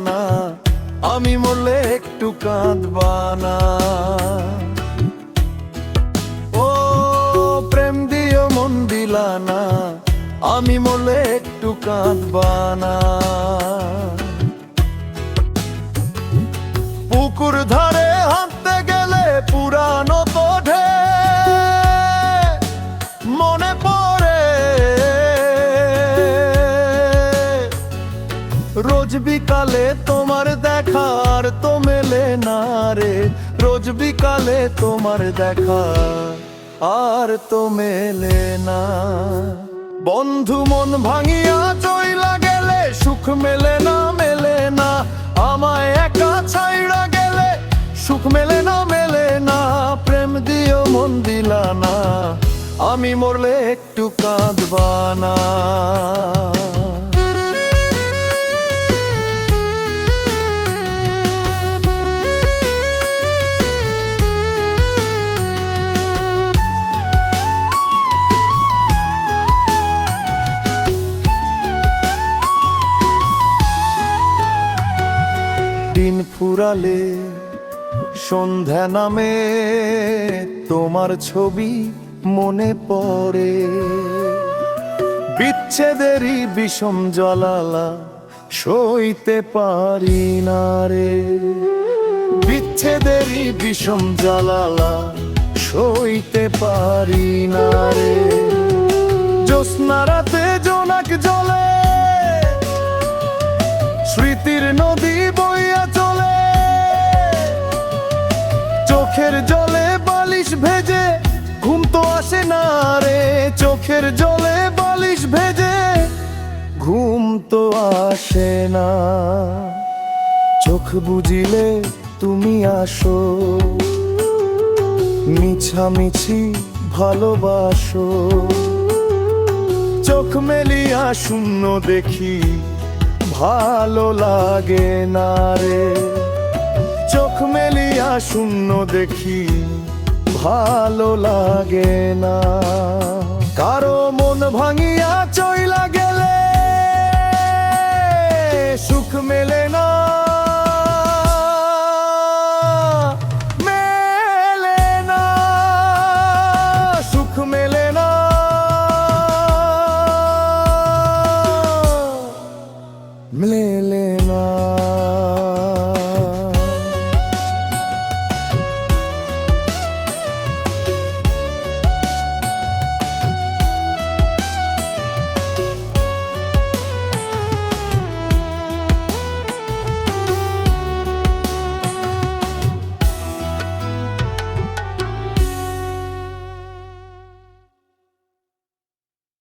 না আমি মরলে একটু কাঁদবা না। ও প্রেম দিও মন দিলা না, আমি মরলে একটু কাঁদবা না। পুকুর ধারে হাঁটতে গেলে পুরানো তো মনে পড়ে, রোজ বিকালে তোমার দেখা আর তো মেলে না রে, রোজ বিকালে তোমার দেখা আর তো মেলে না। বন্ধু মন ভাঙিয়া চইলা গেলে সুখ মেলে না, মেলে না। আমায় একা ছাইড়া গেলে সুখ মেলে না, মেলে না। প্রেম দিও মন দিলা না, আমি মরলে একটু কাঁদবা না। দিন ফুরালে সন্ধ্যা নামে তোমার ছবি মনে পড়ে, বিচ্ছেদেরই বিষম জ্বালালা সইতে পারি না রে, বিচ্ছেদেরই বিষম জ্বালালা সইতে পারি না রে। জ্যোৎস্না রাতে জোনাক জলে স্মৃতির নদী বইয়া চলে, চোখের জলে বালিশ ভেজে ঘুম তো আসে না রে, চোখের জলে বালিশ ভেজে ঘুম তো আসে না। চোখ বুজিলে তুমি আসো, মিছামিছি ভালোবাসো, চোখ মেলিয়া শূন্য দেখি ভালো লাগে না রে, চোখ মেলিয়া শূন্য দেখি ভালো লাগে না। কারো মন ভাঙিয়া চইলা গেলে সুখ মেলে না,